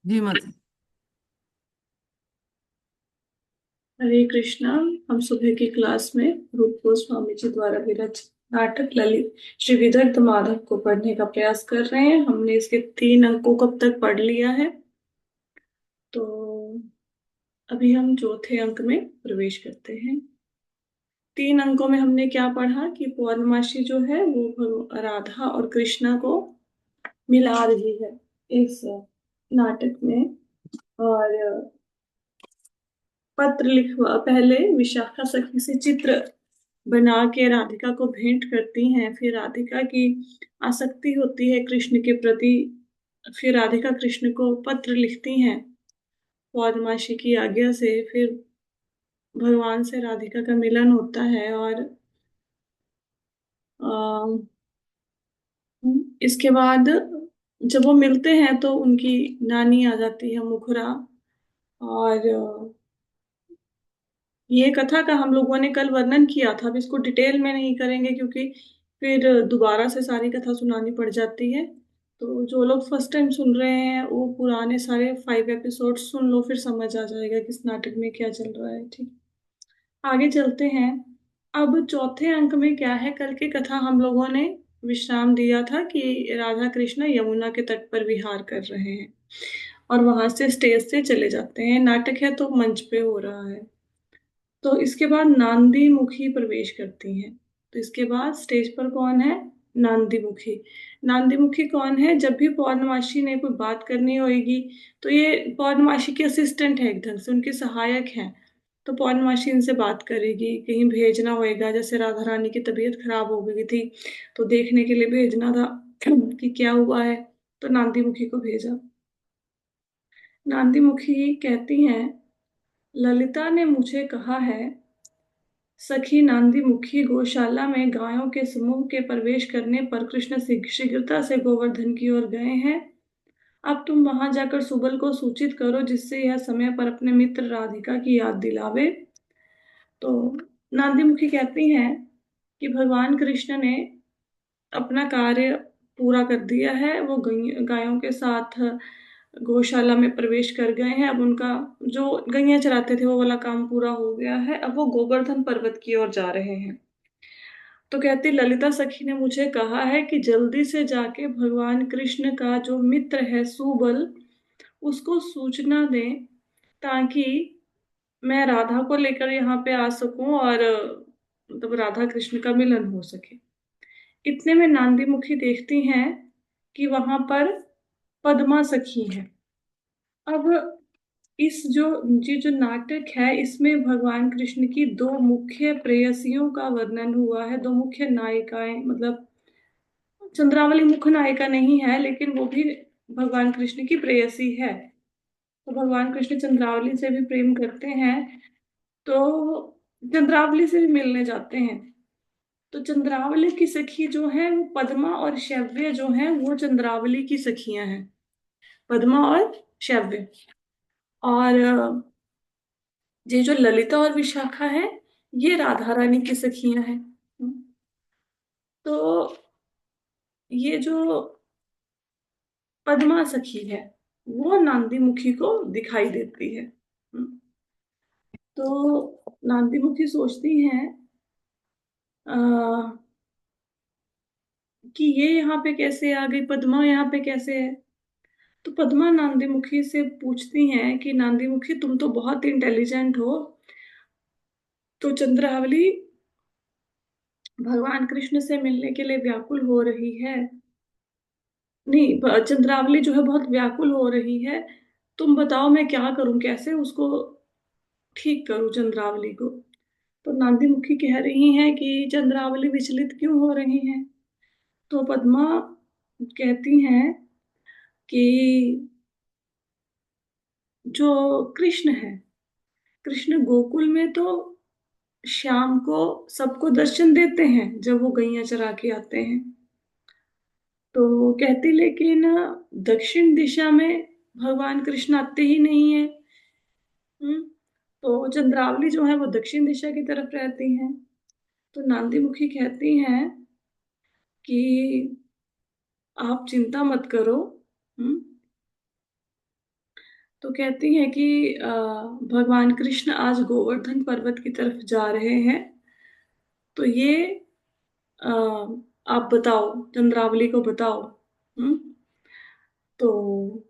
जी माता। हरे कृष्णा। हम सुबह की क्लास में रूप गोस्वामी जी द्वारा विरचित नाटक ललित श्री विदग्ध माधव को पढ़ने का प्रयास कर रहे हैं। हमने इसके 3 अंकों को अब तक पढ़ लिया है। तो अभी हम चौथे अंक में प्रवेश करते हैं। 3 अंकों में हमने क्या पढ़ा कि पौर्णमासी जो है वो राधा और कृष्णा को मिला रही है इस नाटक में। और पत्र लिखवा पहले विशाखा सखी से चित्र बना के राधिका को भेंट करती हैं। फिर राधिका की आसक्ति होती है कृष्ण के प्रति। फिर राधिका कृष्ण को पत्र लिखती हैं पौर्णमासी की आज्ञा से। फिर भगवान से राधिका का मिलन होता है। और अ, इसके बाद जब वो मिलते हैं तो उनकी नानी आ जाती है मुखरा। और ये कथा का हम लोगों ने कल वर्णन किया था। अब इसको डिटेल में नहीं करेंगे क्योंकि फिर दोबारा से सारी कथा सुनानी पड़ जाती है। तो जो लोग फर्स्ट टाइम सुन रहे हैं वो पुराने सारे 5 एपिसोड सुन लो, फिर समझ आ जाएगा कि इस नाटक में क्या चल रहा है। ठीक, आगे चलते हैं। अब चौथे अंक में क्या है, कल की कथा हम लोगों ने विश्राम दिया था कि राधा कृष्ण यमुना के तट पर विहार कर रहे हैं और वहां से स्टेज से चले जाते हैं। नाटक है तो मंच पे हो रहा है। तो इसके बाद नांदी मुखी प्रवेश करती हैं। तो इसके बाद स्टेज पर कौन है? नांदी मुखी। नांदी मुखी कौन है? जब भी पौर्णमासी ने कोई बात करनी होगी तो ये पौर्णमासी के असिस्टेंट है, एक ढंग से उनके सहायक हैं। तो पौर्णमासी इनसे बात करेगी, कहीं भेजना होएगा। जैसे राधा रानी की तबीयत खराब हो गई थी तो देखने के लिए भेजना था कि क्या हुआ है, तो नांदी मुखी को भेजा। नांदी मुखी कहती हैं, ललिता ने मुझे कहा है, सखी नांदी मुखी, गौशाला में गायों के समूह के प्रवेश करने पर कृष्ण शीघ्रता से गोवर्धन की ओर गए हैं। अब तुम वहां जाकर सुबल को सूचित करो जिससे यह समय पर अपने मित्र राधिका की याद दिलावे। तो नांदी मुखी कहती हैं कि भगवान कृष्ण ने अपना कार्य पूरा कर दिया है। वो गायों के साथ गौशाला में प्रवेश कर गए हैं। अब उनका जो गैया चराते थे वो वाला काम पूरा हो गया है। अब वो गोवर्धन पर्वत की ओर जा रहे हैं। तो कहती, ललिता सखी ने मुझे कहा है कि जल्दी से जाके भगवान कृष्ण का जो मित्र है सुबल, उसको सूचना दें ताकि मैं राधा को लेकर यहाँ पे आ सकूं और मतलब राधा कृष्ण का मिलन हो सके। इतने में नांदी मुखी देखती हैं कि वहां पर पद्मा सखी है। अब इस जो ये जो नाटक है इसमें भगवान कृष्ण की दो मुख्य प्रेयसियों का वर्णन हुआ है। दो मुख्य नायिकाएं, मतलब चंद्रावली मुख्य नायिका नहीं है लेकिन वो भी भगवान कृष्ण की प्रेयसी है। तो भगवान कृष्ण चंद्रावली से भी प्रेम करते हैं तो चंद्रावली से भी मिलने जाते हैं। तो चंद्रावली की सखी जो है वो पद्मा और शैव्य जो है वो चंद्रावली की सखियां हैं। पद्मा और शैव्य। और ये जो ललिता और विशाखा है ये राधा रानी की सखियां हैं। तो ये जो पद्मा सखी है वो नांदी मुखी को दिखाई देती है। तो नांदी मुखी सोचती हैं कि ये यहाँ पे कैसे आ गई, पद्मा यहाँ पे कैसे है। तो पद्मा नांदी मुखी से पूछती हैं कि नांदी मुखी तुम तो बहुत इंटेलिजेंट हो, तो चंद्रावली भगवान कृष्ण से मिलने के लिए व्याकुल हो रही है। नहीं, चंद्रावली जो है बहुत व्याकुल हो रही है। तुम बताओ मैं क्या करूं, कैसे उसको ठीक करूं चंद्रावली को। तो नांदी मुखी कह रही हैं कि चंद्रावली विचलित क्यों हो रही हैं। तो पद्मा कहती हैं कि जो कृष्ण है, कृष्ण गोकुल में तो शाम को सबको दर्शन देते हैं जब वो गैया चरा के आते हैं। तो वो कहती लेकिन दक्षिण दिशा में भगवान कृष्ण आते ही नहीं है। हम्म। तो चंद्रावली जो है वो दक्षिण दिशा की तरफ रहती हैं। तो नांदी मुखी कहती हैं कि आप चिंता मत करो। हम्म। तो कहती हैं कि भगवान कृष्ण आज गोवर्धन पर्वत की तरफ जा रहे हैं। तो ये अ, आप बताओ, चंद्रावली को बताओ। हम्म। तो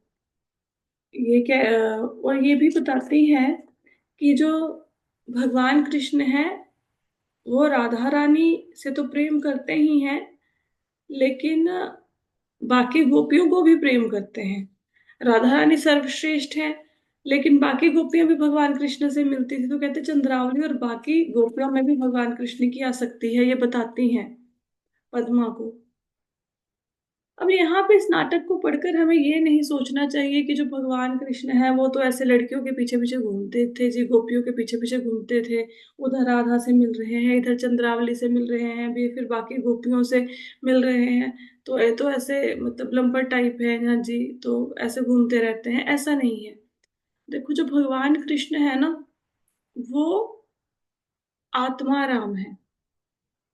ये क्या और ये भी बताती है कि जो भगवान कृष्ण है वो राधा रानी से तो प्रेम करते ही हैं, लेकिन बाकी गोपियों को भी प्रेम करते हैं। राधा रानी सर्वश्रेष्ठ है, लेकिन बाकी गोपियां भी भगवान कृष्ण से मिलती थी। तो कहते चंद्रावली और बाकी गोपियों में भी भगवान कृष्ण की आसक्ति है, ये बताती हैं पद्मा को। अब यहाँ पे इस नाटक को पढ़कर हमें ये नहीं सोचना चाहिए कि जो भगवान कृष्ण है वो तो ऐसे लड़कियों के पीछे पीछे घूमते थे जी, गोपियों के पीछे पीछे घूमते थे। उधर राधा से मिल रहे हैं, इधर चंद्रावली से मिल रहे हैं भी, फिर बाकी गोपियों से मिल रहे हैं। तो ये तो ऐसे मतलब लंपर टाइप है हाँ जी, तो ऐसे घूमते रहते हैं, ऐसा नहीं है। देखो जो भगवान कृष्ण है ना, वो आत्माराम है।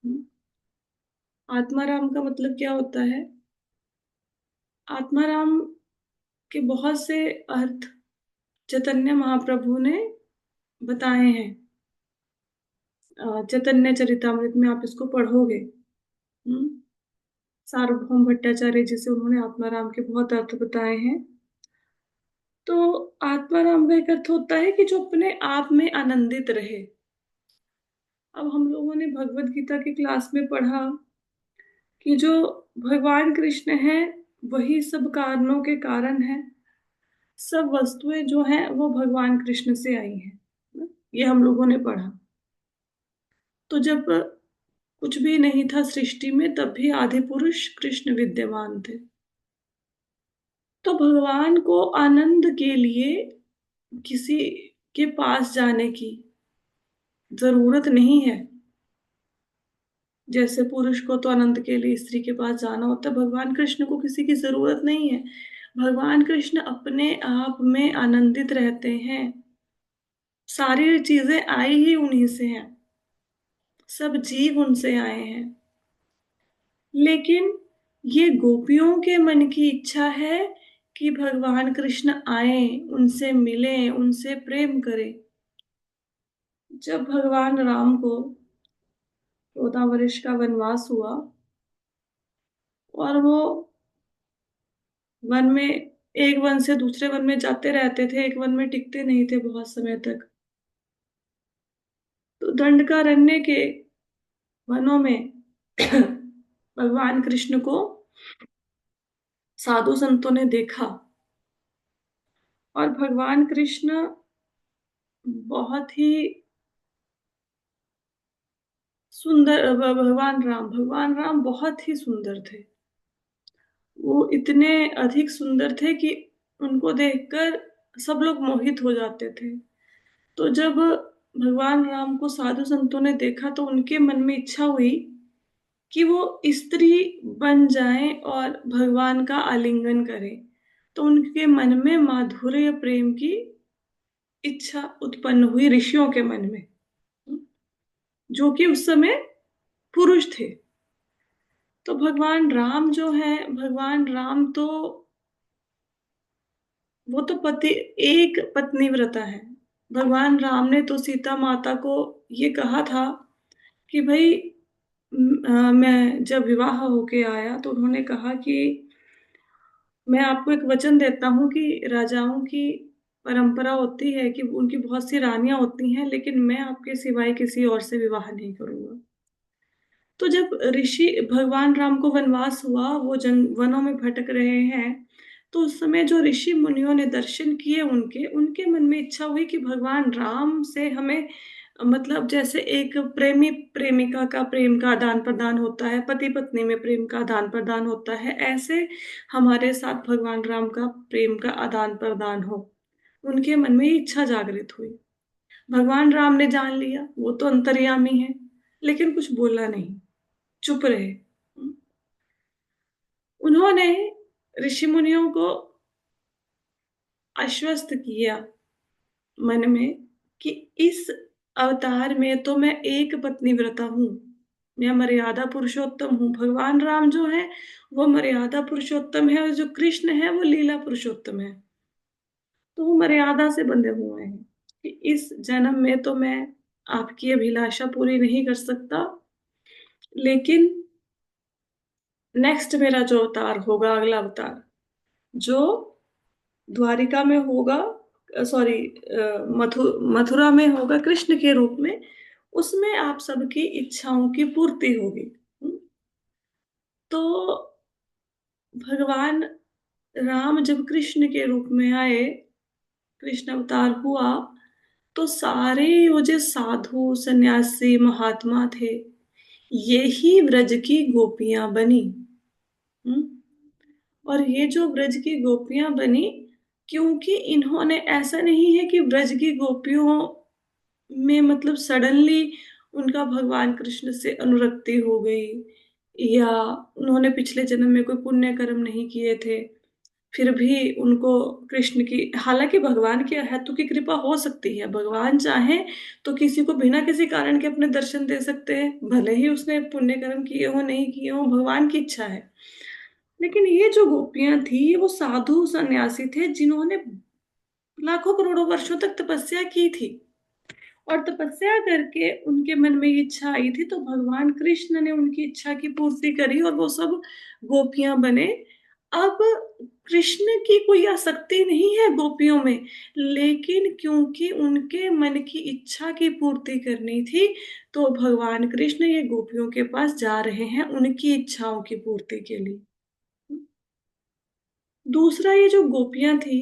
हम्म। आत्माराम का मतलब क्या होता है? आत्माराम के बहुत से अर्थ चैतन्य महाप्रभु ने बताए हैं। चैतन्य चरितामृत में आप इसको पढ़ोगे। हम्म। सार्वभौम भट्टाचार्य जी से उन्होंने आत्माराम के बहुत अर्थ बताए हैं। तो आत्माराम का एक अर्थ होता है कि जो अपने आप में आनंदित रहे। अब हम लोगों ने भगवत गीता की क्लास में पढ़ा कि जो भगवान कृष्ण है वही सब कारणों के कारण है। सब वस्तुएं जो हैं वो भगवान कृष्ण से आई हैं, ये हम लोगों ने पढ़ा। तो जब कुछ भी नहीं था सृष्टि में, तब भी आदि पुरुष कृष्ण विद्यमान थे। तो भगवान को आनंद के लिए किसी के पास जाने की जरूरत नहीं है। जैसे पुरुष को तो आनंद के लिए स्त्री के पास जाना होता है, भगवान कृष्ण को किसी की जरूरत नहीं है। भगवान कृष्ण अपने आप में आनंदित रहते हैं। सारी चीजें आई ही उन्हीं से हैं, सब जीव उनसे आए हैं। लेकिन ये गोपियों के मन की इच्छा है कि भगवान कृष्ण आए, उनसे मिलें, उनसे प्रेम करें। जब भगवान राम को 14 वर्ष का वनवास हुआ और वो वन में, एक वन से दूसरे वन में जाते रहते थे, एक वन में टिकते नहीं थे बहुत समय तक। तो दंडकारण्य के वनों में भगवान कृष्ण को साधु संतों ने देखा। और भगवान कृष्ण बहुत ही सुंदर, भगवान राम बहुत ही सुंदर थे। वो इतने अधिक सुंदर थे कि उनको देखकर सब लोग मोहित हो जाते थे। तो जब भगवान राम को साधु संतों ने देखा तो उनके मन में इच्छा हुई कि वो स्त्री बन जाएं और भगवान का आलिंगन करें। तो उनके मन में माधुर्य प्रेम की इच्छा उत्पन्न हुई, ऋषियों के मन में, जो कि उस समय पुरुष थे। तो भगवान राम जो है, भगवान राम तो वो तो पति, एक पत्नी व्रता है। भगवान राम ने तो सीता माता को ये कहा था कि भाई मैं जब विवाह होके आया तो उन्होंने कहा कि मैं आपको एक वचन देता हूँ कि राजाओं की परंपरा होती है कि उनकी बहुत सी रानियां होती हैं, लेकिन मैं आपके सिवाय किसी और से विवाह नहीं करूंगा। तो जब ऋषि भगवान राम को वनवास हुआ, वो वनों में भटक रहे हैं, तो उस समय जो ऋषि मुनियों ने दर्शन किए उनके उनके मन में इच्छा हुई कि भगवान राम से हमें, मतलब जैसे एक प्रेमी प्रेमिका का प्रेम का आदान प्रदान होता है, पति पत्नी में प्रेम का आदान प्रदान होता है, ऐसे हमारे साथ भगवान राम का प्रेम का आदान प्रदान हो। उनके मन में ये इच्छा जागृत हुई। भगवान राम ने जान लिया, वो तो अंतर्यामी है, लेकिन कुछ बोला नहीं, चुप रहे। उन्होंने ऋषि मुनियों को आश्वस्त किया मन में कि इस अवतार में तो मैं एक पत्नी व्रता हूं, मैं मर्यादा पुरुषोत्तम हूँ। भगवान राम जो है वो मर्यादा पुरुषोत्तम है, और जो कृष्ण है वो लीला पुरुषोत्तम है। तो वो मर्यादा से बंधे हुए हैं कि इस जन्म में तो मैं आपकी अभिलाषा पूरी नहीं कर सकता, लेकिन नेक्स्ट मेरा जो अवतार होगा, अगला अवतार जो द्वारिका में होगा, सॉरी, मथुरा में होगा कृष्ण के रूप में, उसमें आप सबकी इच्छाओं की पूर्ति होगी। तो भगवान राम जब कृष्ण के रूप में आए, कृष्ण अवतार हुआ, तो सारे वो जो साधु सन्यासी महात्मा थे, ये ही व्रज की गोपियां बनी। हम्म। और ये जो ब्रज की गोपियां बनी, क्योंकि इन्होंने, ऐसा नहीं है कि ब्रज की गोपियों में मतलब सडनली उनका भगवान कृष्ण से अनुरक्ति हो गई, या उन्होंने पिछले जन्म में कोई पुण्य कर्म नहीं किए थे, फिर भी उनको कृष्ण की, हालांकि भगवान के हेतु की कृपा हो सकती है, भगवान चाहे तो किसी को बिना किसी कारण के अपने दर्शन दे सकते हैं, भले ही उसने पुण्य कर्म किए हो नहीं किए हो, भगवान की इच्छा है। लेकिन ये जो गोपियां थी, वो साधु सन्यासी थे जिन्होंने लाखों करोड़ों वर्षों तक तपस्या की थी, और तपस्या करके उनके मन में ये इच्छा आई थी, तो भगवान कृष्ण ने उनकी इच्छा की पूर्ति करी और वो सब गोपियां बने। अब कृष्ण की कोई आसक्ति नहीं है गोपियों में, लेकिन क्योंकि उनके मन की इच्छा की पूर्ति करनी थी, तो भगवान कृष्ण ये गोपियों के पास जा रहे हैं उनकी इच्छाओं की पूर्ति के लिए। दूसरा, ये जो गोपियां थी,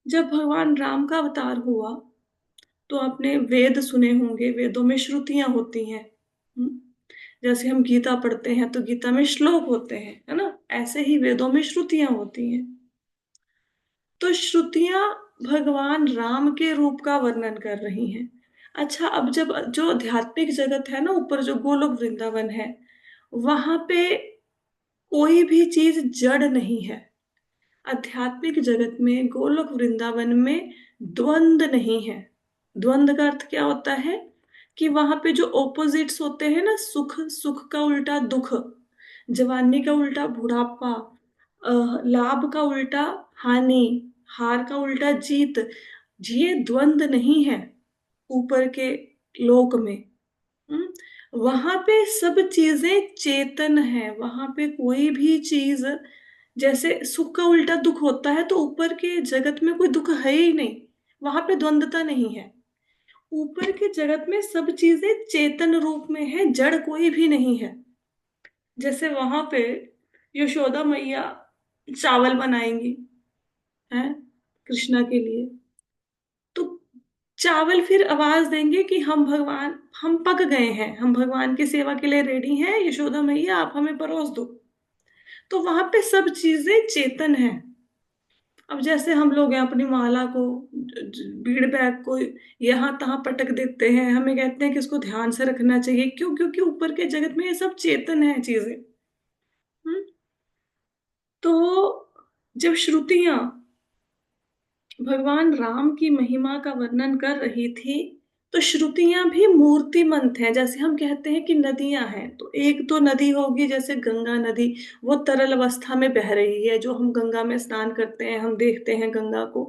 जब भगवान राम का अवतार हुआ, तो आपने वेद सुने होंगे, वेदों में श्रुतियां होती हैं। हम्म, जैसे हम गीता पढ़ते हैं तो गीता में श्लोक होते हैं, है ना, ऐसे ही वेदों में श्रुतियां होती हैं। तो श्रुतियां भगवान राम के रूप का वर्णन कर रही हैं। अच्छा, अब जब जो आध्यात्मिक जगत है ना, ऊपर जो गोलोक वृंदावन है, वहां पे कोई भी चीज जड़ नहीं है। आध्यात्मिक जगत में, गोलोक वृंदावन में द्वंद नहीं है। द्वंद का अर्थ क्या होता है कि वहां पे जो ओपोजिट्स होते हैं ना, सुख, सुख का उल्टा दुख, जवानी का उल्टा बुढ़ापा, लाभ का उल्टा हानि, हार का उल्टा जीत, ये द्वंद नहीं है ऊपर के लोक में। वहां पे सब चीजें चेतन है, वहां पे कोई भी चीज, जैसे सुख का उल्टा दुख होता है, तो ऊपर के जगत में कोई दुख है ही नहीं, वहां पे द्वंद्वता नहीं है। ऊपर के जगत में सब चीजें चेतन रूप में है, जड़ कोई भी नहीं है। जैसे वहां पे यशोदा मैया चावल बनाएंगी, हैं, कृष्णा के लिए, तो चावल फिर आवाज देंगे कि हम भगवान, हम पक गए हैं, हम भगवान की सेवा के लिए रेडी हैं, यशोदा मैया आप हमें परोस दो। तो वहां पे सब चीजें चेतन है। अब जैसे हम लोग हैं, अपनी माला को, बीड़ बैग को यहाँ तहाँ पटक देते हैं, हमें कहते हैं कि इसको ध्यान से रखना चाहिए, क्यों? क्योंकि ऊपर के जगत में ये सब चेतन है चीजें। हम्म। तो जब श्रुतियां भगवान राम की महिमा का वर्णन कर रही थी, तो श्रुतियां भी मूर्तिमंत हैं। जैसे हम कहते हैं कि नदियां हैं, तो एक तो नदी होगी जैसे गंगा नदी, वो तरल अवस्था में बह रही है, जो हम गंगा में स्नान करते हैं, हम देखते हैं गंगा को।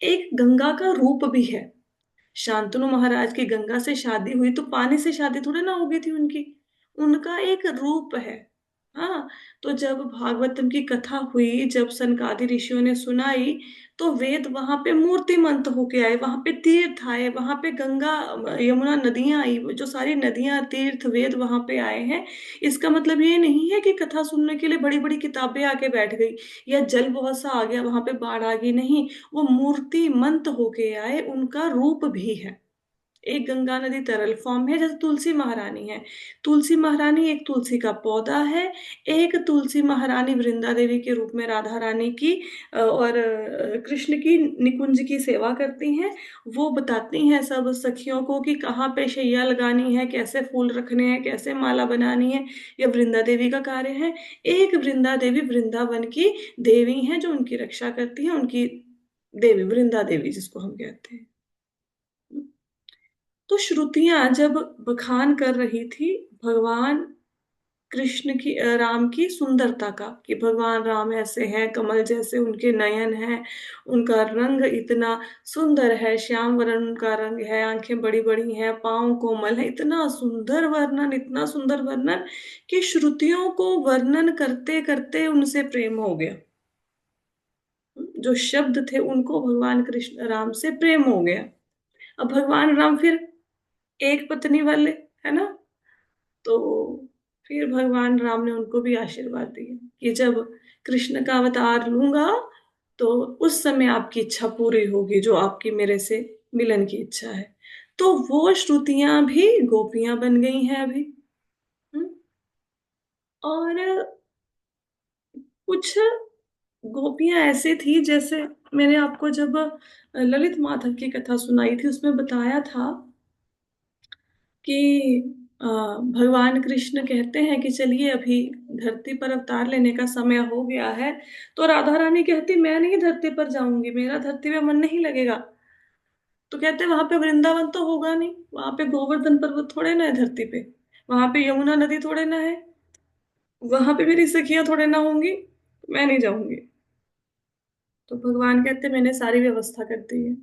एक गंगा का रूप भी है। शांतनु महाराज की गंगा से शादी हुई, तो पानी से शादी थोड़ी ना हो गई थी उनकी, उनका एक रूप है। हाँ। तो जब भागवतम की कथा हुई, जब सनकादि ऋषियों ने सुनाई, तो वेद वहां पे मूर्तिमंत होके आए, वहां पे तीर्थ आए, वहां पे गंगा यमुना नदियां आई, जो सारी नदियां तीर्थ वेद वहां पे आए हैं। इसका मतलब ये नहीं है कि कथा सुनने के लिए बड़ी बड़ी किताबें आके बैठ गई, या जल बहुत सा आ गया, वहां पे बाढ़ आ गई, नहीं। वो मूर्तिमंत होके आए, उनका रूप भी है। एक गंगा नदी तरल फॉर्म है, जैसे तुलसी महारानी है। तुलसी महारानी एक तुलसी का पौधा है। एक तुलसी महारानी वृंदा देवी के रूप में राधा रानी की और कृष्ण की निकुंज की सेवा करती हैं। वो बताती हैं सब सखियों को कि कहाँ पे शैया लगानी है, कैसे फूल रखने हैं, कैसे माला बनानी है। ये वृंदा देवी का कार्य है। एक वृंदा देवी वृंदावन की देवी हैं, जो उनकी रक्षा करती हैं, उनकी देवी वृंदा देवी जिसको हम कहते हैं। तो श्रुतियां जब बखान कर रही थी भगवान कृष्ण की राम की सुंदरता का, कि भगवान राम ऐसे हैं, कमल जैसे उनके नयन हैं, उनका रंग इतना सुंदर है, श्याम वर्ण उनका रंग है, आंखें बड़ी बड़ी हैं, पाँव कोमल है, इतना सुंदर वर्णन, इतना सुंदर वर्णन कि श्रुतियों को वर्णन करते करते उनसे प्रेम हो गया। जो शब्द थे उनको भगवान कृष्ण राम से प्रेम हो गया। अब भगवान राम फिर एक पत्नी वाले, है ना। तो फिर भगवान राम ने उनको भी आशीर्वाद दिया कि जब कृष्ण का अवतार लूंगा तो उस समय आपकी इच्छा पूरी होगी, जो आपकी मेरे से मिलन की इच्छा है। तो वो श्रुतियां भी गोपियां बन गई हैं अभी। हम्म? और कुछ गोपियां ऐसे थी, जैसे मैंने आपको जब ललित माधव की कथा सुनाई थी उसमें बताया था कि भगवान कृष्ण कहते हैं कि चलिए अभी धरती पर अवतार लेने का समय हो गया है। तो राधा रानी कहती मैं नहीं धरती पर जाऊंगी, मेरा धरती पे मन नहीं लगेगा। तो कहते वहां पे वृंदावन तो होगा नहीं, वहां पे गोवर्धन पर्वत थोड़े ना है धरती पे, वहां पे यमुना नदी थोड़े ना है, वहां पे मेरी सखियां थोड़े ना होंगी, मैं नहीं जाऊंगी। तो भगवान कहते मैंने सारी व्यवस्था कर दी है,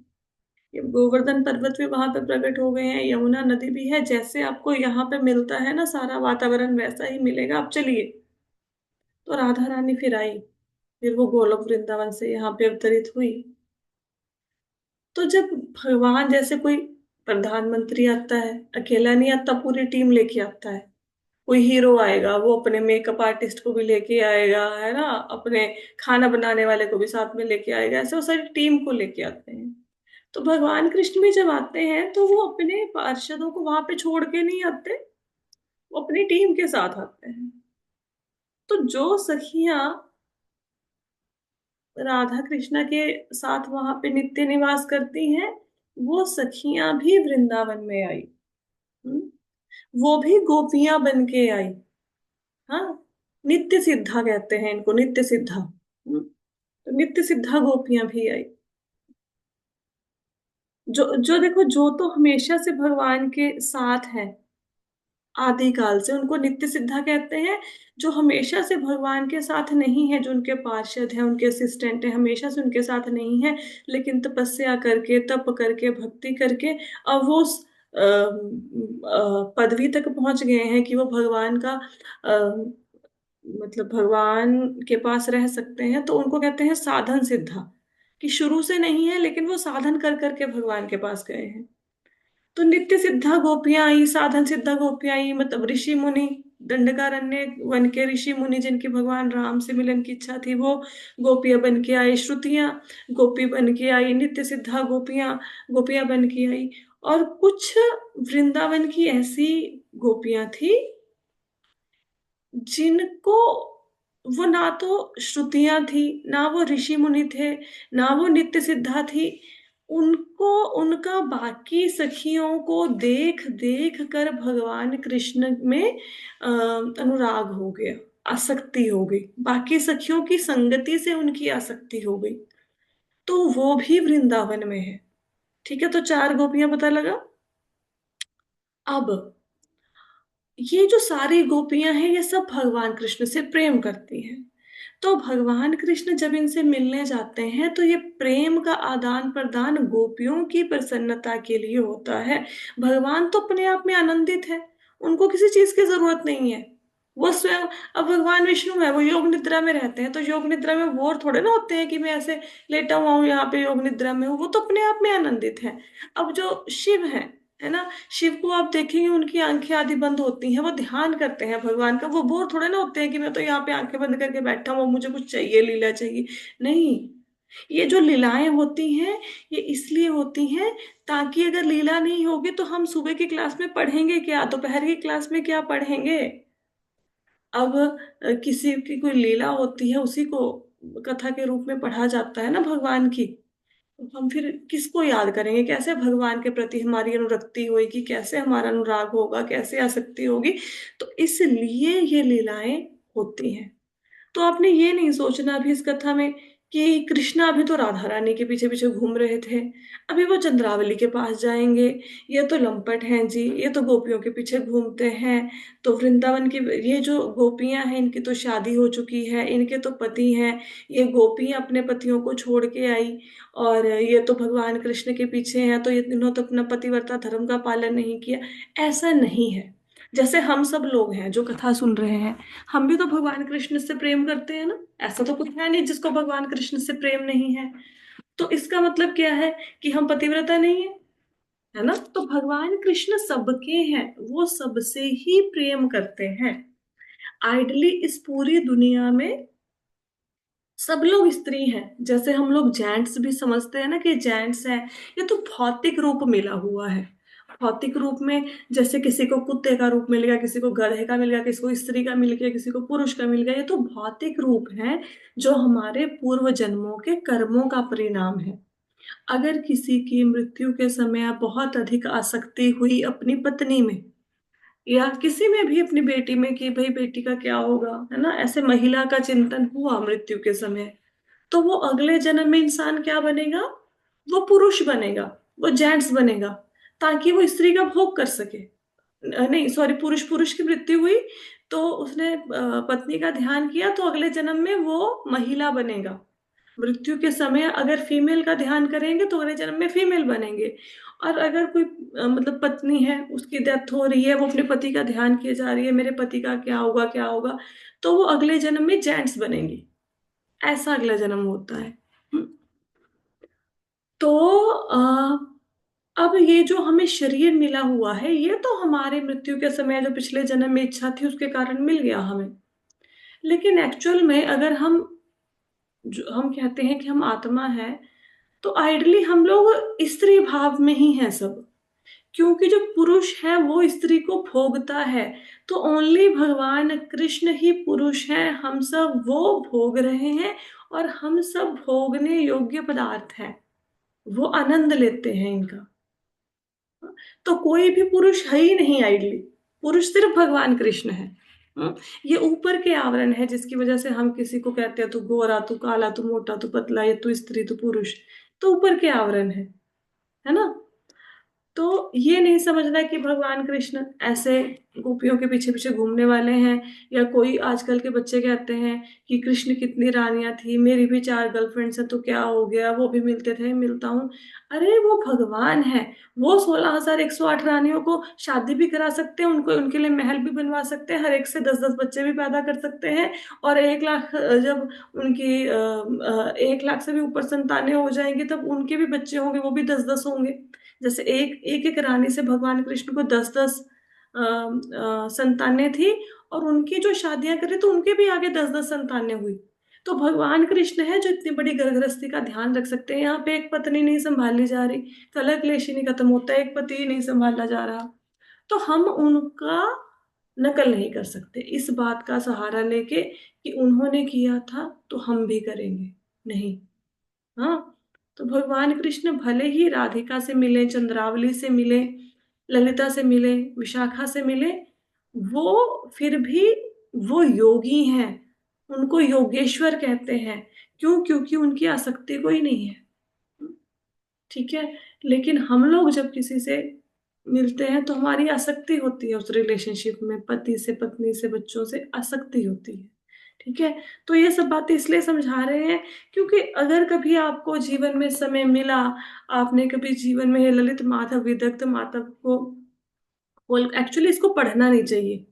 ये गोवर्धन पर्वत भी वहां पे प्रकट हो गए हैं, यमुना नदी भी है, जैसे आपको यहाँ पे मिलता है ना सारा वातावरण वैसा ही मिलेगा, आप चलिए। तो राधा रानी फिर आई, फिर वो गोलोक वृंदावन से यहाँ पे अवतरित हुई। तो जब भगवान जैसे कोई प्रधानमंत्री आता है, अकेला नहीं आता, पूरी टीम लेके आता है। कोई हीरो आएगा वो अपने मेकअप आर्टिस्ट को भी लेके आएगा, है ना, अपने खाना बनाने वाले को भी साथ में लेके आएगा, ऐसे वो सारी टीम को लेके आते हैं। तो भगवान कृष्ण भी जब आते हैं तो वो अपने पार्षदों को वहां पे छोड़ के नहीं आते, वो अपनी टीम के साथ आते हैं। तो जो सखियां राधा कृष्ण के साथ वहां पे नित्य निवास करती हैं, वो सखियां भी वृंदावन में आई। हम्म? वो भी गोपियां बन के आई। हाँ, नित्य सिद्धा कहते हैं इनको, नित्य सिद्धा। तो नित्य सिद्धा गोपियां भी आई। जो जो देखो, जो तो हमेशा से भगवान के साथ है, आदिकाल से, उनको नित्य सिद्धा कहते हैं। जो हमेशा से भगवान के साथ नहीं है, जो उनके पार्षद हैं, उनके असिस्टेंट हैं, हमेशा से उनके साथ नहीं है, लेकिन तपस्या करके, तप करके, भक्ति करके अब वो उस पदवी तक पहुंच गए हैं कि वो भगवान का मतलब भगवान के पास रह सकते हैं, तो उनको कहते हैं साधन सिद्धा। कि शुरू से नहीं है लेकिन वो साधन कर करके भगवान के पास गए हैं। तो नित्य सिद्धा गोपियां आई, साधन सिद्धा गोपियां आई, मतलब ऋषि मुनि, दंडकारण्य वन के ऋषि मुनि जिनकी भगवान राम से मिलन की इच्छा थी, वो गोपियां बन के आई, श्रुतियां गोपी बन के आई, नित्य सिद्धा गोपियां गोपियां बन के आई। और कुछ वृंदावन की ऐसी गोपियां थी जिनको, वो ना तो श्रुतियां थी, ना वो ऋषि मुनि थे, ना वो नित्य सिद्धा थी। उनको, उनका बाकी सखियों को देख देख कर भगवान कृष्ण में अनुराग हो गया, आसक्ति हो गई, बाकी सखियों की संगति से उनकी आसक्ति हो गई। तो वो भी वृंदावन में है। ठीक है, तो चार गोपियां पता लगा। अब ये जो सारी गोपियां हैं ये सब भगवान कृष्ण से प्रेम करती हैं। तो भगवान कृष्ण जब इनसे मिलने जाते हैं तो ये प्रेम का आदान प्रदान गोपियों की प्रसन्नता के लिए होता है। भगवान तो अपने आप में आनंदित है, उनको किसी चीज की जरूरत नहीं है। वो स्वयं, अब भगवान विष्णु है, वो योग निद्रा में रहते हैं, तो योग निद्रा में बोर थोड़े ना होते हैं कि मैं ऐसे लेटा हुआ हूँ यहाँ पे योग निद्रा में हूँ, वो तो अपने आप में आनंदित है। अब जो शिव है ना, शिव को आप देखेंगे उनकी आंखें आदि बंद होती हैं, वो ध्यान करते हैं भगवान का, वो बोर थोड़े ना होते हैं कि मैं तो यहाँ पे आंखें बंद करके बैठा हूँ, मुझे कुछ चाहिए, लीला चाहिए। नहीं, ये जो लीलाएं होती हैं ये इसलिए होती हैं ताकि अगर लीला नहीं होगी तो हम सुबह की क्लास में पढ़ेंगे क्या, दोपहर की क्लास में क्या पढ़ेंगे। अब किसी की कोई लीला होती है, उसी को कथा के रूप में पढ़ा जाता है ना भगवान की, तो हम फिर किसको याद करेंगे, कैसे भगवान के प्रति हमारी अनुरक्ति होगी, कैसे हमारा अनुराग होगा, कैसे आसक्ति होगी। तो इसलिए ये लीलाएं होती हैं। तो आपने ये नहीं सोचना अभी इस कथा में कि कृष्णा अभी तो राधा रानी के पीछे पीछे घूम रहे थे, अभी वो चंद्रावली के पास जाएंगे। ये तो लंपट हैं जी, ये तो गोपियों के पीछे घूमते हैं। तो वृंदावन की ये जो गोपियां हैं, इनकी तो शादी हो चुकी है, इनके तो पति हैं। ये गोपी अपने पतियों को छोड़ के आई, और ये तो भगवान कृष्ण के पीछे हैं, तो ये इन्होंने तो अपना पतिव्रता धर्म का पालन नहीं किया। ऐसा नहीं है। जैसे हम सब लोग हैं जो कथा सुन रहे हैं, हम भी तो भगवान कृष्ण से प्रेम करते हैं ना। ऐसा तो कुछ है नहीं जिसको भगवान कृष्ण से प्रेम नहीं है। तो इसका मतलब क्या है? कि हम पतिव्रता नहीं है ना? तो भगवान कृष्ण सबके हैं, वो सबसे ही प्रेम करते हैं। आइडली इस पूरी दुनिया में सब लोग स्त्री हैं। जैसे हम लोग जेंट्स भी समझते हैं ना कि जेंट्स है, ये तो भौतिक रूप मिला हुआ है। भौतिक रूप में जैसे किसी को कुत्ते का रूप मिल गया, किसी को गधे का मिल गया, किसी को स्त्री का मिल गया, किसी को पुरुष का मिल गया, ये तो भौतिक रूप है जो हमारे पूर्व जन्मों के कर्मों का परिणाम है। अगर किसी की मृत्यु के समय बहुत अधिक आसक्ति हुई अपनी पत्नी में, या किसी में भी अपनी बेटी में कि भाई बेटी का क्या होगा, है ना, ऐसे महिला का चिंतन हुआ मृत्यु के समय, तो वो अगले जन्म में इंसान क्या बनेगा? वो पुरुष बनेगा, वो जेंट्स बनेगा, ताकि वो स्त्री का भोग कर सके। नहीं सॉरी, पुरुष पुरुष की मृत्यु हुई तो उसने पत्नी का ध्यान किया, तो अगले जन्म में वो महिला बनेगा। मृत्यु के समय अगर फीमेल का ध्यान करेंगे तो अगले जन्म में फीमेल बनेंगे। और अगर कोई मतलब पत्नी है, उसकी डेथ हो रही है, वो अपने पति का ध्यान किए जा रही है, मेरे पति का क्या होगा क्या होगा, तो वो अगले जन्म में जेंट्स बनेंगी। ऐसा अगला जन्म होता है। हम्म। तो अब ये जो हमें शरीर मिला हुआ है, ये तो हमारे मृत्यु के समय जो पिछले जन्म में इच्छा थी उसके कारण मिल गया हमें। लेकिन एक्चुअल में अगर हम, जो हम कहते हैं कि हम आत्मा है, तो आइडली हम लोग स्त्री भाव में ही हैं सब। क्योंकि जो पुरुष है वो स्त्री को भोगता है, तो ओनली भगवान कृष्ण ही पुरुष हैं, हम सब वो भोग रहे हैं। और हम सब भोगने योग्य पदार्थ हैं, वो आनंद लेते हैं इनका। तो कोई भी पुरुष है ही नहीं आइडली, पुरुष सिर्फ भगवान कृष्ण है। हम्म, ये ऊपर के आवरण है जिसकी वजह से हम किसी को कहते हैं तू गोरा, तू काला, तू मोटा, तू पतला, ये तू स्त्री, तू पुरुष। तो ऊपर के आवरण है ना? तो ये नहीं समझना कि भगवान कृष्ण ऐसे गोपियों के पीछे पीछे घूमने वाले हैं। या कोई आजकल के बच्चे कहते हैं कि कृष्ण कितनी रानियां थी, मेरी भी 4 गर्लफ्रेंड्स हैं, तो क्या हो गया, वो भी मिलते थे, मिलता हूँ। अरे वो भगवान है, वो 16,108 रानियों को शादी भी करा सकते हैं, उनको उनके लिए महल भी बनवा सकते हैं, हर एक से 10-10 बच्चे भी पैदा कर सकते हैं। और 1 लाख जब उनकी 1 लाख से भी ऊपर संतानें हो जाएंगी, तब उनके भी बच्चे होंगे, वो भी 10-10 होंगे। जैसे एक एक एक रानी से भगवान कृष्ण को 10-10 संतानें थी, और उनकी जो शादियां करे तो उनके भी आगे 10-10 संतानें हुई। तो भगवान कृष्ण है जो इतनी बड़ी गर्भगृहस्थी का ध्यान रख सकते हैं। यहाँ पे एक पत्नी नहीं संभाली जा रही, कलह क्लेश ही नहीं खत्म होता, एक पति ही नहीं संभाला जा रहा, तो हम उनका नकल नहीं कर सकते इस बात का सहारा लेके कि उन्होंने किया था तो हम भी करेंगे। नहीं। हाँ। तो भगवान कृष्ण भले ही राधिका से मिले, चंद्रावली से मिले, ललिता से मिले, विशाखा से मिले, वो फिर भी वो योगी हैं। उनको योगेश्वर कहते हैं। क्यों? क्योंकि उनकी आसक्ति कोई नहीं है। ठीक है। लेकिन हम लोग जब किसी से मिलते हैं तो हमारी आसक्ति होती है उस रिलेशनशिप में, पति से, पत्नी से, बच्चों से आसक्ति होती है। ठीक है। तो ये सब बातें इसलिए समझा रहे हैं क्योंकि अगर कभी आपको जीवन में समय मिला, आपने कभी जीवन में ललित माधव विदग्ध माधव को, एक्चुअली इसको पढ़ना नहीं चाहिए।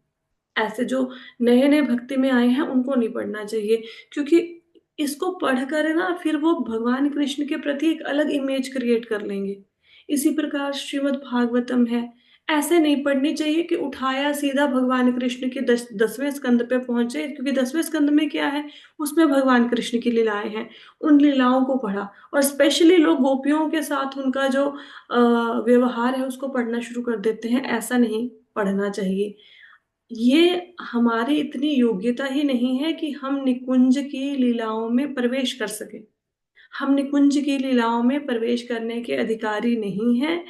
ऐसे जो नए नए भक्ति में आए हैं उनको नहीं पढ़ना चाहिए, क्योंकि इसको पढ़कर ना फिर वो भगवान कृष्ण के प्रति एक अलग इमेज क्रिएट कर लेंगे। इसी प्रकार श्रीमद् भागवतम है, ऐसे नहीं पढ़नी चाहिए कि उठाया सीधा भगवान कृष्ण के 10वें स्कंद पे पहुंचे, क्योंकि 10वें स्कंद में क्या है, उसमें भगवान कृष्ण की लीलाएं हैं। उन लीलाओं को पढ़ा, और स्पेशली लोग गोपियों के साथ उनका जो व्यवहार है उसको पढ़ना शुरू कर देते हैं। ऐसा नहीं पढ़ना चाहिए। ये हमारी इतनी योग्यता ही नहीं है कि हम निकुंज की लीलाओं में प्रवेश कर सके। हम निकुंज की लीलाओं में प्रवेश करने के अधिकारी नहीं हैं।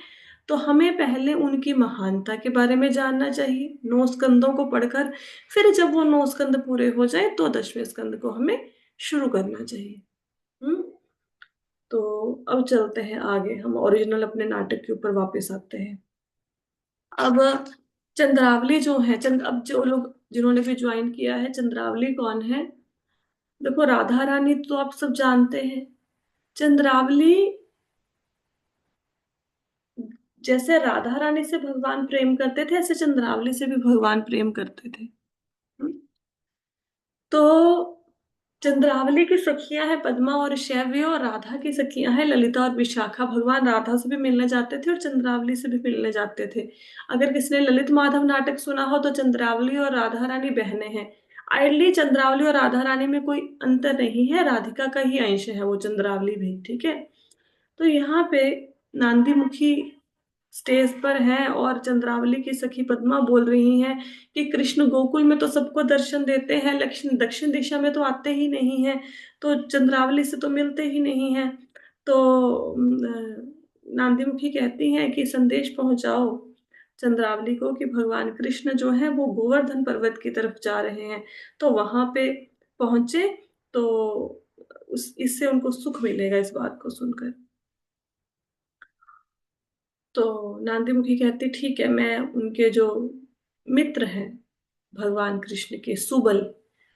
तो हमें पहले उनकी महानता के बारे में जानना चाहिए 9 स्कंदों को पढ़कर। फिर जब वो 9 स्कंद पूरे हो जाए तो 10वें स्कंद को हमें शुरू करना चाहिए। तो अब चलते हैं आगे, हम ओरिजिनल अपने नाटक के ऊपर वापस आते हैं। अब चंद्रावली जो है, अब जो लोग जिन्होंने भी ज्वाइन किया है, चंद्रावली कौन है? देखो, राधा रानी तो आप सब जानते हैं। चंद्रावली, जैसे राधा रानी से भगवान प्रेम करते थे, ऐसे चंद्रावली से भी भगवान प्रेम करते थे। हम्म। तो चंद्रावली की सखियां हैं पद्मा और शैव्य, और राधा की सखियां हैं ललिता और विशाखा। भगवान राधा से भी मिलने जाते थे और चंद्रावली से भी मिलने जाते थे। अगर किसी ने ललित माधव नाटक सुना हो तो चंद्रावली और राधा रानी बहनें हैं। आइडली चंद्रावली और राधा रानी में कोई अंतर नहीं है, राधिका का ही अंश है वो चंद्रावली भी, ठीक है। तो यहाँ पे नांदी मुखी स्टेज पर है और चंद्रावली की सखी पद्मा बोल रही हैं कि कृष्ण गोकुल में तो सबको दर्शन देते हैं, लेकिन दक्षिण दिशा में तो आते ही नहीं है, तो चंद्रावली से तो मिलते ही नहीं है। तो नांदी मुखी कहती हैं कि संदेश पहुंचाओ चंद्रावली को कि भगवान कृष्ण जो है वो गोवर्धन पर्वत की तरफ जा रहे हैं, तो वहां पे पहुंचे तो उस इससे उनको सुख मिलेगा इस बात को सुनकर। तो नांदी मुखी कहती ठीक है, मैं उनके जो मित्र हैं भगवान कृष्ण के, सुबल।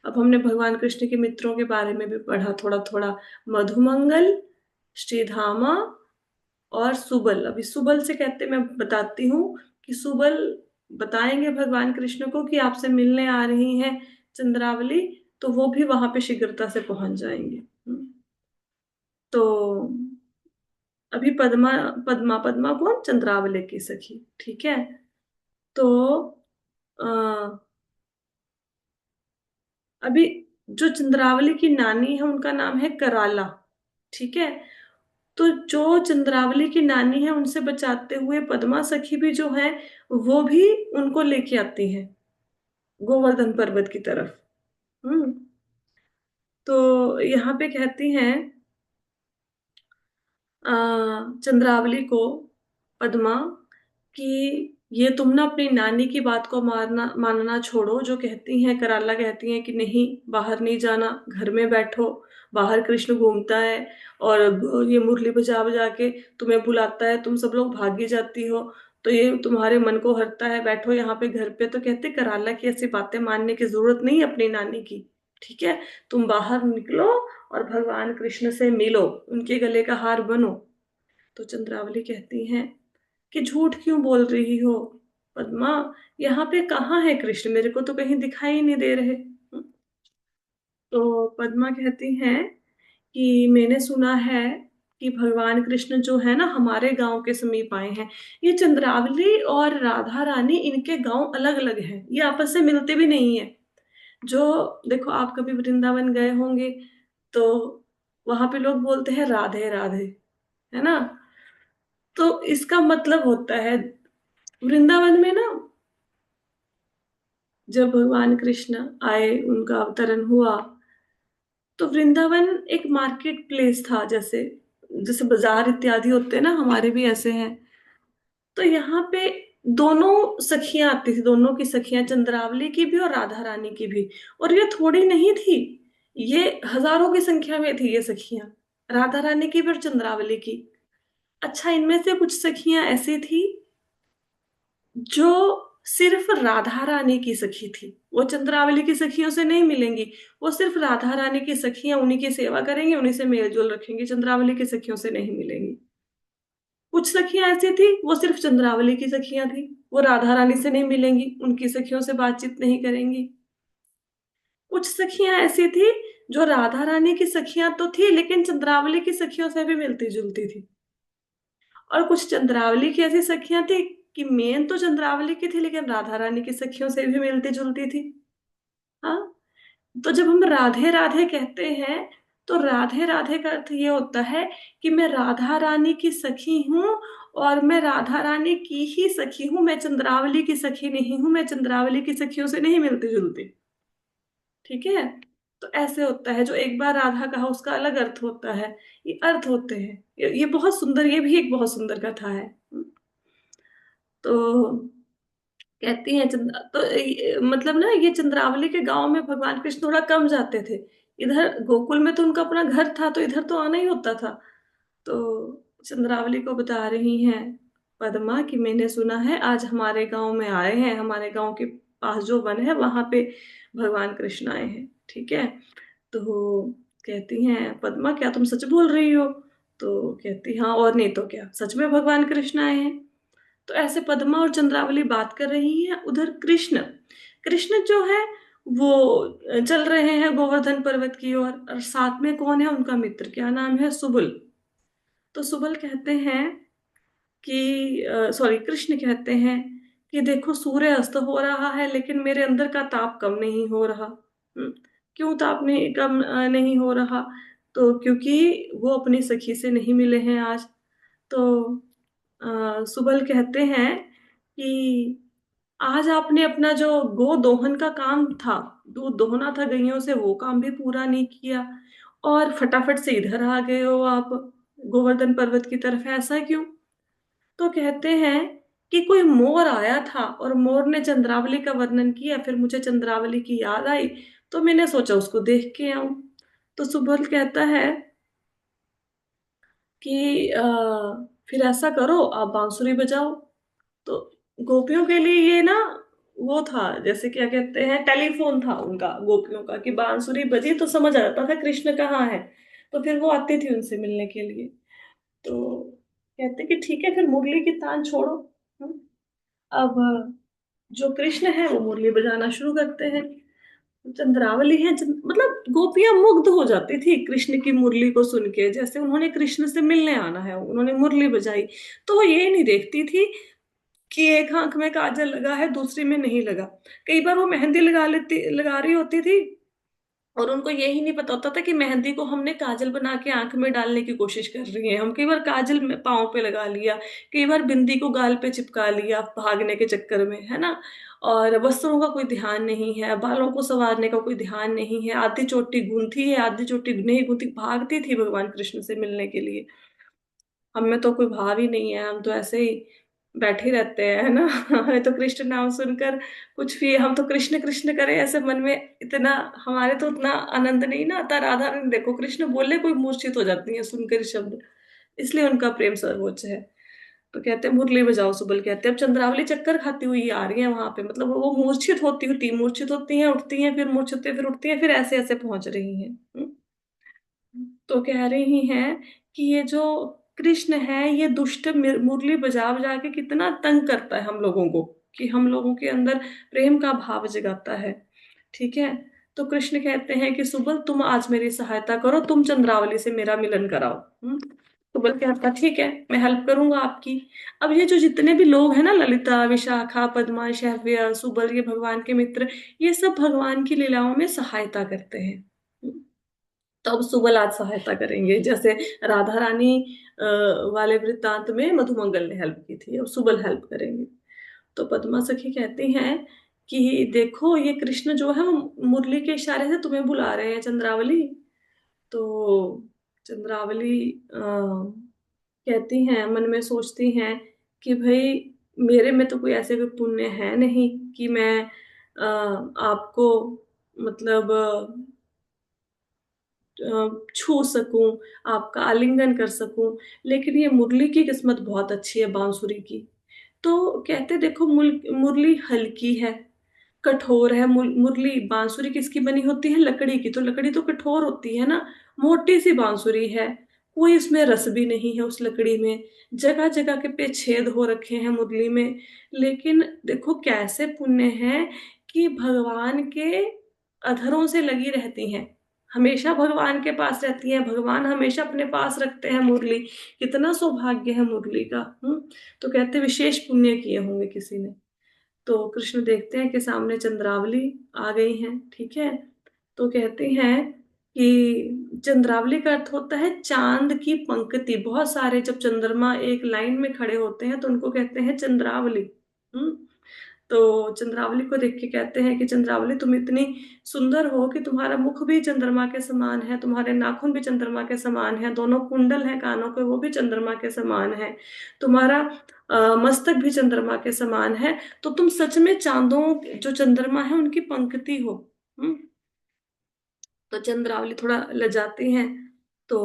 अब हमने भगवान कृष्ण के मित्रों के बारे में भी पढ़ा थोड़ा थोड़ा। मधुमंगल, श्रीधामा और सुबल। अभी सुबल से कहते मैं बताती हूँ कि सुबल बताएंगे भगवान कृष्ण को कि आपसे मिलने आ रही हैं चंद्रावली, तो वो भी वहां पे शीघ्रता से पहुंच जाएंगे। तो अभी पद्मा, पद्मा कौन? चंद्रावली की सखी, ठीक है। तो आ, अभी जो चंद्रावली की नानी है उनका नाम है कराला, ठीक है। तो जो चंद्रावली की नानी है उनसे बचाते हुए पद्मा सखी भी जो है वो भी उनको लेके आती है गोवर्धन पर्वत की तरफ। हम्म। तो यहाँ पे कहती हैं चंद्रावली को पद्मा कि ये तुम ना अपनी नानी की बात को मानना छोड़ो, जो कहती हैं, कराला कहती हैं कि नहीं, बाहर नहीं जाना, घर में बैठो, बाहर कृष्ण घूमता है और ये मुरली बजा बजा के तुम्हें बुलाता है, तुम सब लोग भागी जाती हो, तो ये तुम्हारे मन को हरता है, बैठो यहाँ पे घर पे। तो कहते कराला की ऐसी बातें मानने की जरूरत नहीं है अपनी नानी की, ठीक है। तुम बाहर निकलो और भगवान कृष्ण से मिलो, उनके गले का हार बनो। तो चंद्रावली कहती हैं कि झूठ क्यों बोल रही हो पद्मा, यहाँ पे कहाँ है कृष्ण, मेरे को तो कहीं दिखाई नहीं दे रहे। तो पद्मा कहती हैं कि मैंने सुना है कि भगवान कृष्ण जो है ना हमारे गांव के समीप आए हैं। ये चंद्रावली और राधा रानी, इनके गांव अलग अलग हैं, ये आपस से मिलते भी नहीं है। जो, देखो आप कभी वृंदावन गए होंगे तो वहां पे लोग बोलते हैं राधे राधे, है ना। तो इसका मतलब होता है वृंदावन में ना, जब भगवान कृष्ण आए, उनका अवतरण हुआ, तो वृंदावन एक मार्केट प्लेस था, जैसे जैसे बाजार इत्यादि होते हैं ना, हमारे भी ऐसे हैं। तो यहाँ पे दोनों सखियां आती थी, दोनों की सखियां, चंद्रावली की भी और राधा रानी की भी। और ये थोड़ी नहीं थी, ये हजारों की संख्या में थी ये सखियां, राधा रानी की भी और चंद्रावली की। अच्छा, इनमें से कुछ सखियां ऐसी थी जो सिर्फ राधा रानी की सखी थी, वो चंद्रावली की सखियों से नहीं मिलेंगी। वो सिर्फ राधा रानी की सखियां, उन्हीं की सेवा करेंगी, उन्हीं से मेल जोल रखेंगी, चंद्रावली की सखियों से नहीं मिलेंगी। कुछ सखियां ऐसी थी वो सिर्फ चंद्रावली की सखियां थी, वो राधा रानी से नहीं मिलेंगी, उनकी सखियों से बातचीत नहीं करेंगी। कुछ सखियां ऐसी थी जो राधा रानी की सखियां तो थी लेकिन चंद्रावली की सखियों से भी मिलती जुलती थी। और कुछ चंद्रावली की ऐसी सखियां थी कि मेन तो चंद्रावली की थी लेकिन राधा रानी की सखियों से भी मिलती जुलती थी। हाँ। तो जब हम राधे राधे कहते हैं तो राधे राधे का अर्थ ये होता है कि मैं राधा रानी की सखी हूँ, और मैं राधा रानी की ही सखी हूँ, मैं चंद्रावली की सखी नहीं हूँ, मैं चंद्रावली की सखियों से नहीं मिलती जुलती, ठीक है। तो ऐसे होता है, जो एक बार राधा कहा उसका अलग अर्थ होता है, ये अर्थ होते हैं। ये बहुत सुंदर, ये भी एक बहुत सुंदर कथा है। तो कहती हैं तो मतलब ना, ये चंद्रावली के गांव में भगवान कृष्ण थोड़ा कम जाते थे। इधर गोकुल में तो उनका अपना घर था, तो इधर तो आना ही होता था। तो चंद्रावली को बता रही हैं पद्मा कि मैंने सुना है आज हमारे गांव में आए हैं, हमारे गांव के पास जो वन है वहां पे भगवान कृष्ण आए हैं। ठीक है। तो कहती हैं पद्मा क्या तुम सच बोल रही हो? तो कहती हाँ, और नहीं तो क्या, सच में भगवान कृष्ण आए हैं। तो ऐसे पद्मा और चंद्रावली बात कर रही हैं, उधर कृष्ण कृष्ण जो है वो चल रहे हैं गोवर्धन पर्वत की ओर, और साथ में कौन है उनका मित्र, क्या नाम है, सुबल। तो सुबल कहते हैं कि सॉरी कृष्ण कहते हैं कि देखो सूर्य अस्त हो रहा है लेकिन मेरे अंदर का ताप कम नहीं हो रहा। क्यों ताप नहीं कम नहीं हो रहा? तो क्योंकि वो अपनी सखी से नहीं मिले हैं आज। तो सुबल कहते हैं कि आज आपने अपना जो गो दोहन का काम था, दूध दोहना था गैयों से, वो काम भी पूरा नहीं किया और फटाफट से इधर आ गए हो आप गोवर्धन पर्वत की तरफ, ऐसा क्यों? तो कहते हैं कि कोई मोर आया था और मोर ने चंद्रावली का वर्णन किया, फिर मुझे चंद्रावली की याद आई तो मैंने सोचा उसको देख के आऊं। तो सुबल कहता है कि फिर ऐसा करो आप बांसुरी बजाओ। तो गोपियों के लिए ये ना वो था, जैसे क्या कहते हैं, टेलीफोन था उनका गोपियों का, कि बांसुरी बजी तो समझ आ जाता था कृष्ण कहाँ है। तो फिर वो आती थी उनसे मिलने के लिए। तो कहते कि ठीक है फिर मुरली की तान छोड़ो। हम्म, अब जो कृष्ण है वो मुरली बजाना शुरू करते हैं। चंद्रावली है मतलब गोपियां मुग्ध हो जाती थी कृष्ण की मुरली को सुन के, जैसे उन्होंने कृष्ण से मिलने आना है, उन्होंने मुरली बजाई। तो वो ये नहीं देखती थी कि एक आंख में काजल लगा है दूसरी में नहीं लगा। कई बार वो मेहंदी लगा रही होती थी और उनको यही नहीं पता होता था कि मेहंदी को हमने काजल बना के आंख में डालने की कोशिश कर रही है हम। कई बार काजल में पाँव पे लगा लिया, कई बार बिंदी को गाल पे चिपका लिया भागने के चक्कर में, है ना। और वस्त्रों का कोई ध्यान नहीं है, बालों को संवारने का कोई ध्यान नहीं है, आधी चोटी गूंथी है आधी चोटी नहीं गूंथी, भागती थी भगवान कृष्ण से मिलने के लिए। हमें तो कोई भाव ही नहीं है, हम तो ऐसे ही बैठे रहते हैं, है ना। हमें तो कृष्ण नाम सुनकर कुछ भी, हम तो कृष्ण कृष्ण करें ऐसे मन में, इतना हमारे तो उतना आनंद नहीं ना आता। राधा रानी देखो कृष्ण बोले कोई मूर्छित हो जाती है सुनकर शब्द, इसलिए उनका प्रेम सर्वोच्च है। तो कहते हैं मुरली बजाओ, सुबल कहते हैं। अब चंद्रावली चक्कर खाती हुई आ रही है वहां पे, मतलब वो मूर्छित होती हैं उठती हैं, फिर मूर्छित होती हैं, फिर उठती हैं, फिर ऐसे ऐसे पहुंच रही हैं। तो कह रही हैं कि ये जो कृष्ण है ये दुष्ट मुरली बजा बजा के कितना तंग करता है हम लोगों को, कि हम लोगों के अंदर प्रेम का भाव जगाता है। ठीक है। तो कृष्ण कहते हैं कि सुबल तुम आज मेरी सहायता करो, तुम चंद्रावली से मेरा मिलन कराओ। सुबल कहता ठीक है मैं हेल्प करूंगा आपकी। अब ये जो जितने भी लोग हैं ना, ललिता विशाखा पद्मा शैव्य सुबल, ये भगवान के मित्र, ये सब भगवान की लीलाओं में सहायता करते हैं। तो अब सुबल आज सहायता करेंगे, जैसे राधा रानी वाले वृत्तांत में मधुमंगल ने हेल्प की थी, अब सुबल हेल्प करेंगे। तो पद्मा सखी कहती हैं कि देखो ये कृष्ण जो है वो मुरली के इशारे से तुम्हें बुला रहे हैं चंद्रावली। तो चंद्रावली कहती हैं, मन में सोचती हैं कि भाई मेरे में तो कोई ऐसे कोई पुण्य है नहीं कि मैं आपको मतलब छू सकूं, आपका आलिंगन कर सकूं। लेकिन ये मुरली की किस्मत बहुत अच्छी है बांसुरी की। तो कहते देखो मुरली हल्की है, कठोर है। मुरली बांसुरी किसकी बनी होती है, लकड़ी की, तो लकड़ी तो कठोर होती है ना। मोटी सी बांसुरी है, कोई इसमें रस भी नहीं है उस लकड़ी में, जगह जगह के पे छेद हो रखे हैं मुरली में। लेकिन देखो कैसे पुण्य है कि भगवान के अधरों से लगी रहती हैं, हमेशा भगवान के पास रहती हैं, भगवान हमेशा अपने पास रखते हैं मुरली। कितना सौभाग्य है मुरली का। तो कहते विशेष पुण्य किए होंगे किसी ने। तो कृष्ण देखते हैं कि सामने चंद्रावली आ गई हैं। ठीक है। तो कहते हैं कि चंद्रावली का अर्थ होता है चांद की पंक्ति, बहुत सारे जब चंद्रमा एक लाइन में खड़े होते हैं तो उनको कहते हैं चंद्रावली। हम्म तो चंद्रावली को देख के कहते हैं कि चंद्रावली तुम इतनी सुंदर हो कि तुम्हारा मुख भी चंद्रमा के समान है, तुम्हारे नाखून भी चंद्रमा के समान है, दोनों कुंडल हैं कानों के वो भी चंद्रमा के समान है, तुम्हारा मस्तक भी चंद्रमा के समान है। तो तुम सच में चांदों, जो चंद्रमा है उनकी पंक्ति हो। हम्म तो चंद्रावली थोड़ा लजाती हैं। तो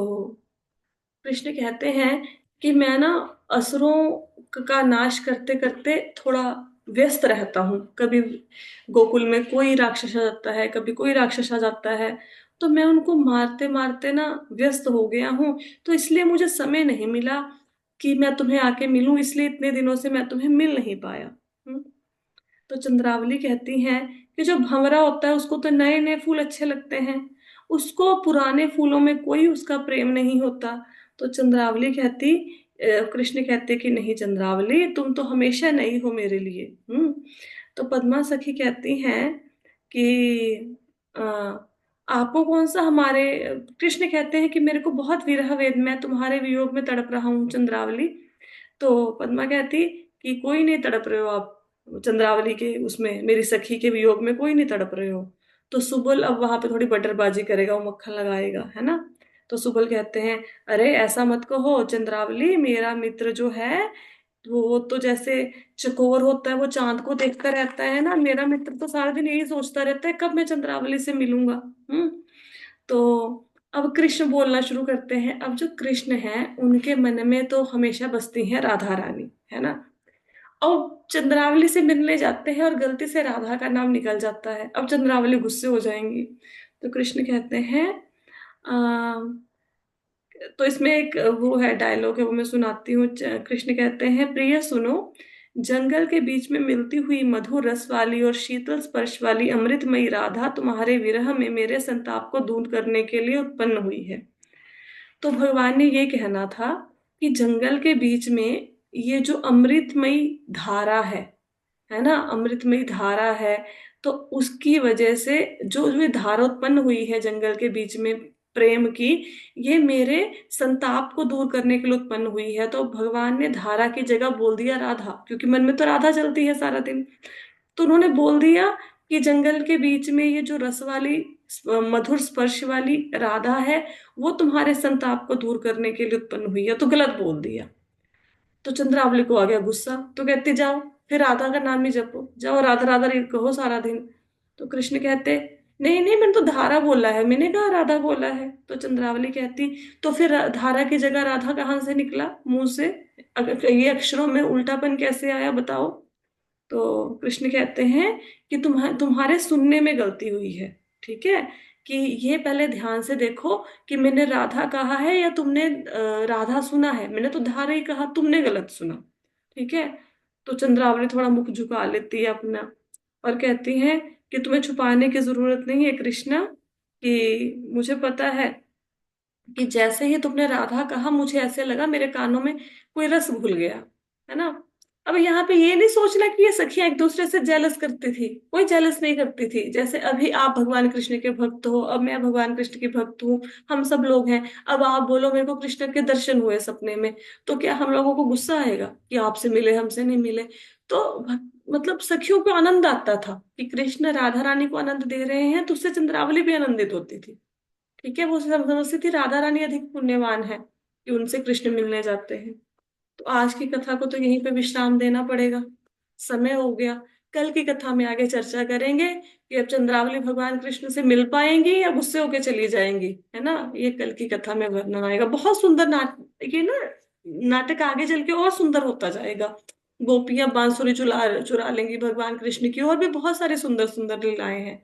कृष्ण कहते हैं कि मैं ना असुरों का नाश करते करते थोड़ा व्यस्त रहता हूँ। कभी गोकुल में कोई राक्षस आ जाता है, कभी कोई राक्षस आ जाता है, तो मैं उनको मारते मारते ना व्यस्त हो गया हूँ। तो इसलिए मुझे समय नहीं मिला कि मैं तुम्हें आके मिलूं, इसलिए इतने दिनों से मैं तुम्हें मिल नहीं पाया। तो चंद्रावली कहती हैं कि जो भंवरा होता है उसको तो नए नए फूल अच्छे लगते हैं, उसको पुराने फूलों में कोई उसका प्रेम नहीं होता। तो चंद्रावली कहती कृष्ण कहते कि नहीं चंद्रावली, तुम तो हमेशा नई हो मेरे लिए। तो पद्मा सखी कहती हैं कि अ, आपको कौन सा हमारे, कृष्ण कहते हैं कि मेरे को बहुत विरह वेद, मैं तुम्हारे वियोग में तड़प रहा हूँ चंद्रावली। तो पद्मा कहती कि कोई नहीं तड़प रहे हो आप चंद्रावली के उसमें, मेरी सखी के वियोग में कोई नहीं तड़प रहे हो। तो सुबल अब वहां पे थोड़ी बटरबाजी करेगा, वो मक्खन लगाएगा, है ना। तो सुबल कहते हैं अरे ऐसा मत कहो चंद्रावली, मेरा मित्र जो है वो तो जैसे चकोर होता है, वो चांद को देखता रहता है ना, मेरा मित्र तो सारा दिन यही सोचता रहता है कब मैं चंद्रावली से मिलूंगा। हम्म। तो अब कृष्ण बोलना शुरू करते हैं। अब जो कृष्ण हैं उनके मन में तो हमेशा बसती हैं राधा रानी, है ना। और चंद्रावली से मिलने जाते हैं और गलती से राधा का नाम निकल जाता है, अब चंद्रावली गुस्से हो जाएंगी। तो कृष्ण कहते हैं आ, तो इसमें एक वो है डायलॉग है, वो मैं सुनाती हूँ। कृष्ण कहते हैं प्रिय सुनो, जंगल के बीच में मिलती हुई मधुर रस वाली और शीतल स्पर्श वाली अमृतमयी राधा तुम्हारे विरह में मेरे संताप को दूर करने के लिए उत्पन्न हुई है। तो भगवान ने ये कहना था कि जंगल के बीच में ये जो अमृतमयी धारा है ना, अमृतमयी धारा है, तो उसकी वजह से जो ये धारा उत्पन्न हुई है जंगल के बीच में प्रेम की, ये मेरे संताप को दूर करने के लिए उत्पन्न हुई है। तो भगवान ने धारा की जगह बोल दिया राधा, क्योंकि मन में तो राधा चलती है सारा दिन। तो उन्होंने बोल दिया कि जंगल के बीच में ये जो रस वाली मधुर स्पर्श वाली राधा है, वो तुम्हारे संताप को दूर करने के लिए उत्पन्न हुई है, तो गलत बोल दिया। तो चंद्रावली को आ गया गुस्सा, तो कहती जाओ फिर राधा का नाम ही जपो, जाओ राधा राधा कहो सारा दिन। तो कृष्ण कहते नहीं नहीं, मैंने तो धारा बोला है, मैंने कहा राधा बोला है। तो चंद्रावली कहती तो फिर धारा की जगह राधा कहाँ से निकला मुंह से, अगर ये अक्षरों में उल्टापन कैसे आया बताओ। तो कृष्ण कहते हैं कि तुम्हारे सुनने में गलती हुई है, ठीक है। कि ये पहले ध्यान से देखो कि मैंने राधा कहा है या तुमने राधा सुना है, मैंने तो धारा ही कहा, तुमने गलत सुना, ठीक है। तो चंद्रावली थोड़ा मुख झुका लेती है अपना और कहती है कि तुम्हें छुपाने की जरूरत नहीं है कृष्णा, कि मुझे पता है कि जैसे ही तुमने राधा कहा मुझे ऐसे लगा मेरे कानों में कोई रस घुल गया, है ना। अब यहाँ पे ये नहीं सोचना कि ये सखियां एक दूसरे से जेलस करती थी, कोई जेलस नहीं करती थी। जैसे अभी आप भगवान कृष्ण के भक्त हो, अब मैं भगवान कृष्ण की भक्त हूँ, हम सब लोग हैं। अब आप बोलो मेरे को कृष्ण के दर्शन हुए सपने में, तो क्या हम लोगों को गुस्सा आएगा कि आपसे मिले हमसे नहीं मिले। तो मतलब सखियों को आनंद आता था कि कृष्ण राधा रानी को आनंद दे रहे हैं, तो उससे चंद्रावली भी आनंदित होती थी, ठीक है। वो समझती थी राधा रानी अधिक पुण्यवान है कि उनसे कृष्ण मिलने जाते हैं। तो आज की कथा को तो यहीं पे विश्राम देना पड़ेगा, समय हो गया। कल की कथा में आगे चर्चा करेंगे कि अब चंद्रावली भगवान कृष्ण से मिल पाएंगी या गुस्से होके चली जाएंगी, है ना। ये कल की कथा में वर्णन आएगा। बहुत सुंदर नाटक, ये ना नाटक आगे चल के और सुंदर होता जाएगा। गोपियां बांसुरी चुरा चुरा लेंगी भगवान कृष्ण की, और भी बहुत सारे सुंदर सुंदर लीलाएं हैं।